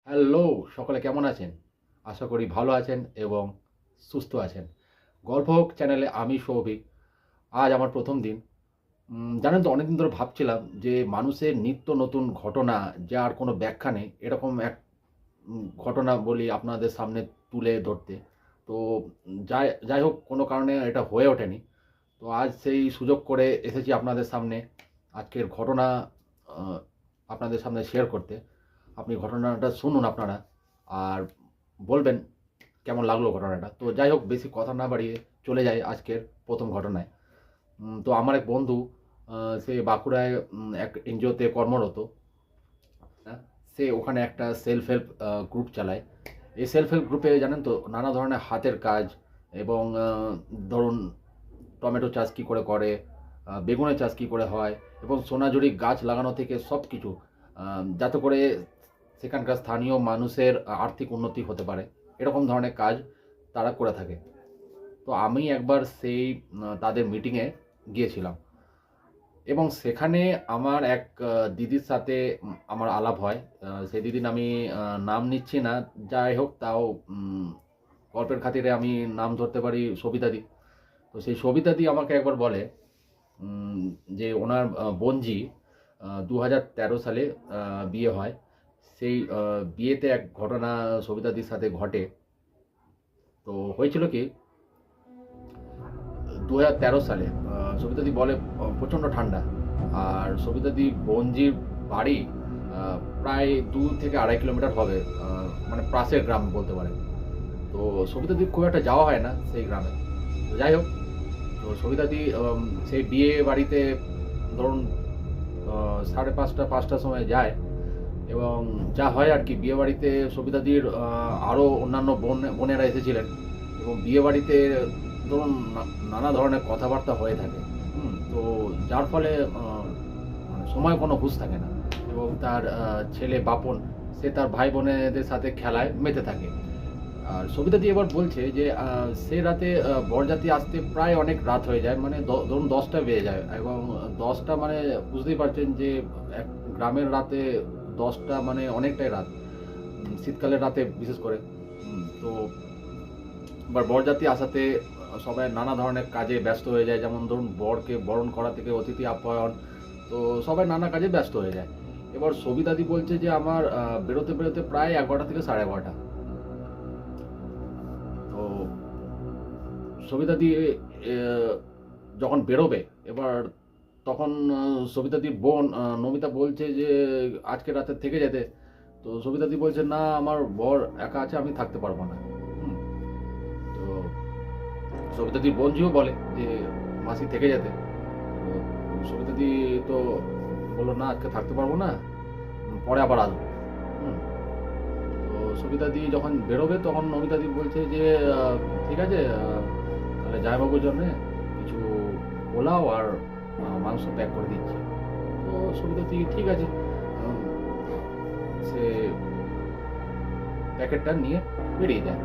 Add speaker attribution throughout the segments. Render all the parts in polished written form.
Speaker 1: Hello, সকলে কেমন আছেন? আশা করি ভালো আছেন এবং সুস্থ আছেন। গল্প হোক চ্যানেলে আমি সৌভিক। আজ আমার ১ম দিন। জানেন তো অনেকদিন ধরে ভাবছিলাম যে মানুষের নিত্য নতুন ঘটনা যার কোনো ব্যাখ্যা নেই, এরকম এক ঘটনা বলি আপনাদের সামনে তুলে ধরতে। তো যাই যাই হোক কোনো কারণে এটা হয়ে ওঠেনি। তো আজ সেই সুযোগ করে এসেছি আপনাদের সামনে আজকের ঘটনা আ আপনাদের সামনে শেয়ার করতে। আপনি ঘটনাটা শুনুন আপনারা আর বলবেন কেমন লাগলো ঘটনাটা। তো যাই হোক বেশি কথা না বাড়িয়ে চলে যাই আজকের ১ম ঘটনায়। তো আমার এক বন্ধু আ সে বাঁকুড়ায় এক এনজিওতে কর্মরত। আ সে ওখানে একটা সেলফ হেল্প গ্রুপ চালায়। এই সেলফ হেল্প গ্রুপে জানেন তো নানা ধরনের হাতের কাজ এবং ধরুন টমেটো চাষ কী করে করে, বেগুনের চাষ কী করে হয় এবং সোনাঝুরি গাছ লাগানো থেকে সবকিছু যাতে করে সেখানকার স্থানীয় মানুষের আর্থিক উন্নতি হতে পারে। এরকম ধরনের কাজ তারা করে থাকে। তো আমি একবার সেই তাদের মিটিংয়ে গিয়েছিলাম এবং সেখানে আমার এক দিদির সাথে আমার আলাপ হয়। সেই দিদির আমি নাম নিচ্ছি না। যাই হোক তাও গল্পের খাতিরে আমি নাম ধরতে পারি সবিতাদি। তো সেই সবিতাদি আমাকে একবার বলে উম যে ওনার বোনঝি ২০১৩ সালে বিয়ে হয়। সেই বিয়েতে এক ঘটনা সবিতাদির সাথে ঘটে। তো হয়েছিল কি ২০১৩ সালে সবিতাদি বলে প্রচণ্ড ঠান্ডা। আর সবিতাদি বোনঝির বাড়ি আ প্রায় ২ থেকে ২.৫ কিলোমিটার হবে। মানে পাশের গ্রাম বলতে পারেন। তো সবিতাদির খুব একটা যাওয়া হয় না সেই গ্রামে। তো যাই হোক, তো সবিতাদি সেই বিয়ে বাড়িতে ধরুন ৫:৩০ ৫টার সময় যায় এবং যা হয় আর কি বিয়েবাড়িতে সবিতাদির আরও অন্যান্য বোনেরা এসেছিলেন এবং বিয়েবাড়িতে ধরুন নানা ধরনের কথাবার্তা হয়ে থাকে। তো যার ফলে মানে সময় কোনো হুঁশ থাকে না এবং তার ছেলে বাপন সে তার ভাই বোনেদের সাথে খেলায় মেতে থাকে। আর সবিতাদি এবার বলছে যে সে রাতে বরযাত্রী আসতে প্রায় অনেক রাত হয়ে যায়। মানে ধরুন ১০টা বেজে যায় এবং ১০টা মানে বুঝতেই পারছেন যে এক গ্রামের রাতে ১০টা মানে অনেকটাই রাত। শীতকালের রাতে বিশেষ করে। তো এবার বরযাত্রী আসাতে সবাই নানা ধরনের কাজে ব্যস্ত হয়ে যায়। যেমন ধরুন বরকে বরণ করা থেকে অতিথি আপ্যায়ন। তো সবাই নানা কাজে ব্যস্ত হয়ে যায়। এবার সবিতাদি বলছে যে আমার বেরোতে প্রায় ১১টা থেকে ১১:৩০। তো সবিতাদি এ যখন বেরোবে এবার তখন সবিতাদির বোন নমিতা বলছে যে আজকে রাতে থেকে যেতে। তো সবিতাদি বলছে না আমার বর একা আছে আমি থাকতে পারবো না। হুম, তো সবিতাদির বোনঝিও বলে যে মাসি থেকে যেতে। তো সবিতাদি তো বলল না আজকে থাকতে পারবো না, পরে আবার আসবো। হুম, তো সবিতাদি যখন বেরোবে তখন নমিতাদি বলছে যে ঠিক আছে তাহলে জামাইবাবুর জন্যে কিছু পোলাও আর মাংস প্যাক করে দিচ্ছি। তো সবিতাদি ঠিক আছে। উম, সে প্যাকেটটা নিয়ে বেরিয়ে যায়।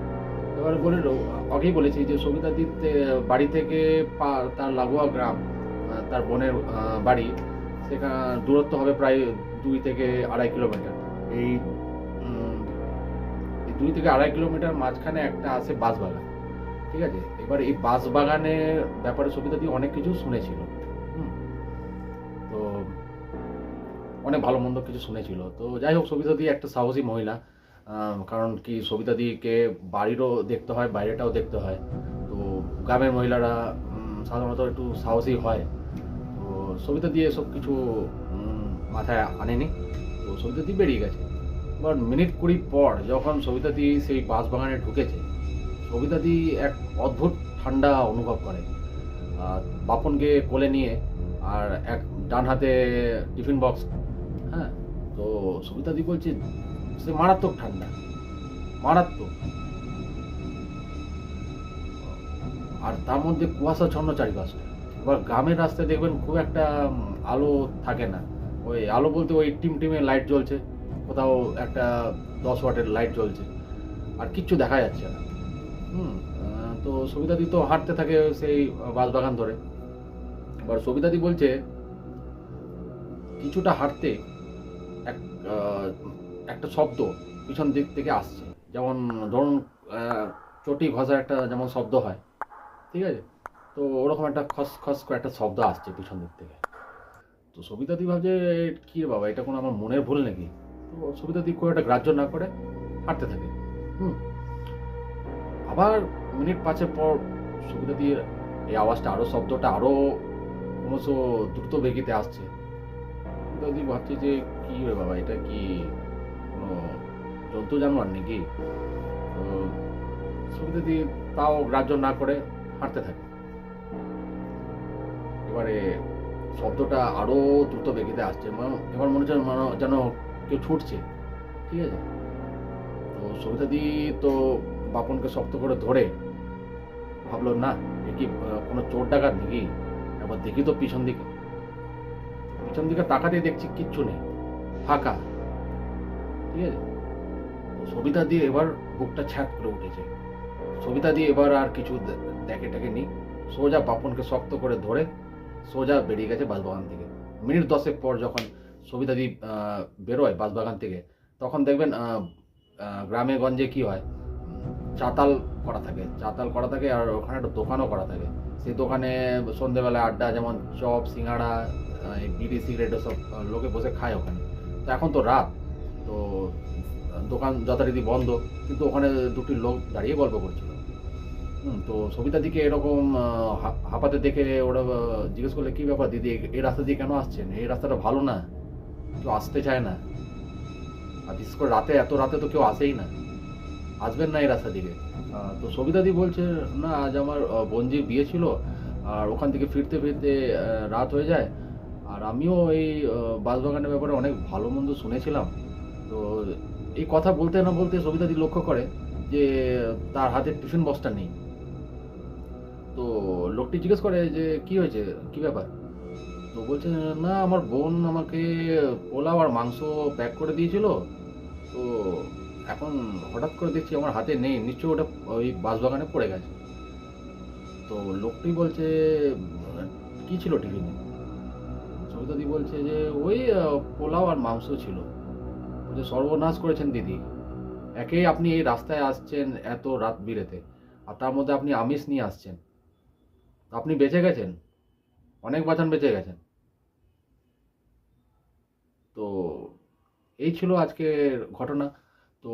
Speaker 1: এবার বলিল আগেই বলেছি যে সবিতাদির বাড়ি থেকে তার লাগোয়া গ্রাম তার বোনের বাড়ি দূরত্ব হবে প্রায় ২ থেকে ২.৫ কিলোমিটার। এই উম, এই ২ থেকে ২.৫ কিলোমিটার মাঝখানে একটা আছে বাঁশবাগান। ঠিক আছে? এবার এই বাঁশবাগানের ব্যাপারে সবিতাদি অনেক কিছু শুনেছিল। হুম? তো অনেক ভালো মন্দ কিছু শুনেছিল। তো যাই হোক সবিতাদি একটা সাহসী মহিলা। কারণ কি সবিতাদিকে বাড়িরও দেখতে হয়, বাইরেটাও দেখতে হয়। তো গ্রামের মহিলারা সাধারণত একটু সাহসী হয়। তো সবিতাদি এসব কিছু মাথায় আনেনি। তো সবিতাদি বেরিয়ে গেছে। এবার মিনিট ২০ পর যখন সবিতাদি সেই বাঁশবাগানে ঢুকেছে, সবিতাদি এক অদ্ভুত ঠান্ডা অনুভব করে। আর বাপনকে কোলে নিয়ে আর এক ডান হাতে টিফিন বক্স। হ্যাঁ? তো সবিতাদি বলছে সে মারাত্মক ঠান্ডা, মারাত্মক। আর তার মধ্যে কুয়াশাচ্ছন্ন চারিপাশটা। এবার গ্রামের রাস্তায় দেখবেন খুব একটা আলো থাকে না। ওই আলো বলতে ওই টিমটিমে লাইট জ্বলছে। কোথাও একটা ১০ ওয়াটের লাইট জ্বলছে। আর কিচ্ছু দেখা যাচ্ছে না। হুম? তো সবিতাদি তো হাঁটতে থাকে সেই বাঁশবাগান ধরে। এবার সবিতাদি বলছে কিছুটা হাঁটতে এক আ একটা শব্দ পিছন দিক থেকে আসছে। যেমন ধরুন চটি ঘষার একটা যেমন শব্দ হয়, ঠিক আছে? তো ওরকম একটা খস খস করে একটা শব্দ আসছে পিছন দিক থেকে। তো সবিতাদি ভাবছে, কী রে বাবা, এটা কোনো আমার মনের ভুল নাকি? তো সবিতাদি খুব একটা গ্রাহ্য না করে হাঁটতে থাকে। হুম। আবার মিনিট পাঁচেক পর সবিতাদির এই আওয়াজটা আরও, শব্দটা আরও ক্রমশ দ্রুত বেগেতে আসছে। সবিতাদি ভাবছে যে, কী রে বাবা, এটা কি কোনো জন্তু জানোয়ার নাকি? তো সবিতাদি তাও গ্রাহ্য না করে হাঁটতে থাকে। এবারে শব্দটা আরও দ্রুত বেগেতে আসছে, এবার মনে হচ্ছে যেন কেউ ছুটছে, ঠিক আছে? তো সবিতাদি তো বাপনকে শক্ত করে ধরে ভাবলো, না, এ কি কোনো চোর ডাকাত নাকি? একবার দেখি তো পিছন দিকে। পিছন দিকে তাকাতেই দেখছি কিচ্ছু নেই, ফাঁকা, ঠিক আছে? তো সবিতা দিয়ে এবার বুকটা ছ্যাঁক করে উঠেছে। সবিতা দিয়ে এবার আর কিছু দেখে টেকে নি, সোজা বাপনকে শক্ত করে ধরে সোজা বেরিয়ে গেছে বাঁশবাগান থেকে। মিনিট 10 পর যখন সবিতাদি বেরোয় বাঁশবাগান থেকে, তখন দেখবেন গ্রামে গঞ্জে কি হয়, চাতাল করা থাকে, চাতাল করা থাকে, আর ওখানে একটা দোকানও করা থাকে। সেই দোকানে সন্ধ্যেবেলায় আড্ডা, যেমন চপ, সিঙ্গাড়া, বিড়ি, সিগারেট, সব লোকে বসে খায় ওখানে। তো এখন তো রাত, তো দোকান যথারীতি বন্ধ, কিন্তু ওখানে দুটি লোক দাঁড়িয়ে গল্প করছিল। তো সবিতাদিকে এরকম হাঁপাতে দেখে ওরা জিজ্ঞেস করলে, কী ব্যাপার দিদি, এই রাস্তা দিয়ে কেন আসছেন? এই রাস্তাটা ভালো না, কেউ আসতে চায় না, আর বিশেষ করে রাতে, এত রাতে তো কেউ আসেই না, আসবেন না এই রাস্তা দিকে। তো সবিতাদি বলছে, না, আজ আমার বোনজির বিয়ে ছিল, আর ওখান থেকে ফিরতে ফিরতে রাত হয়ে যায়, আর আমিও এই বাঁশবাগানের ব্যাপারে অনেক ভালো মন্দ শুনেছিলাম। তো এই কথা বলতে না বলতে সবিতাদি লক্ষ্য করে যে তার হাতে টিফিন বক্সটা নেই। তো লোকটি জিজ্ঞেস করে যে, কি হয়েছে, কি ব্যাপার? তো বলছে, না, আমার বোন আমাকে পোলাও আর মাংস প্যাক করে দিয়েছিল, তো এখন হঠাৎ করে দেখছি আমার হাতে নেই, নিশ্চয়ই ওটা ওই বাঁশবাগানে পড়ে গেছে। তো লোকটি বলছে, কি ছিল টিফিনে? সবিতাদি বলছে যে, ওই পোলাও আর মাংস ছিল। বলছে, সর্বনাশ করেছেন দিদি, একেই আপনি এই রাস্তায় আসছেন এত রাত বিরেতে, আর তার মধ্যে আপনি আমিষ নিয়ে আসছেন। আপনি বেঁচে গেছেন, অনেক বাঁচান বেঁচে গেছেন। তো এই ছিল আজকের ঘটনা। তো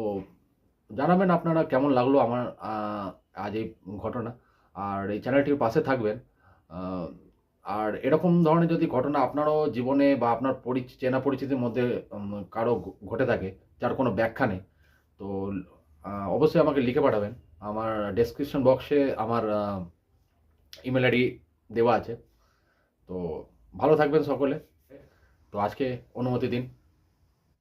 Speaker 1: জানাবেন আপনারা কেমন লাগলো আমার আজ এই ঘটনা, আর এই চ্যানেলটির পাশে থাকবেন। আহ, আর এরকম ধরনের যদি ঘটনা আপনারও জীবনে বা আপনার চেনা পরিচিতির মধ্যে কারো ঘটে থাকে, যার কোনো ব্যাখ্যা নেই, তো অবশ্যই আমাকে লিখে পাঠাবেন। আমার ডেসক্রিপশন বক্সে আমার ইমেল আইডি দেওয়া আছে। তো ভালো থাকবেন সকলে। তো আজকে অনুমতি দিন।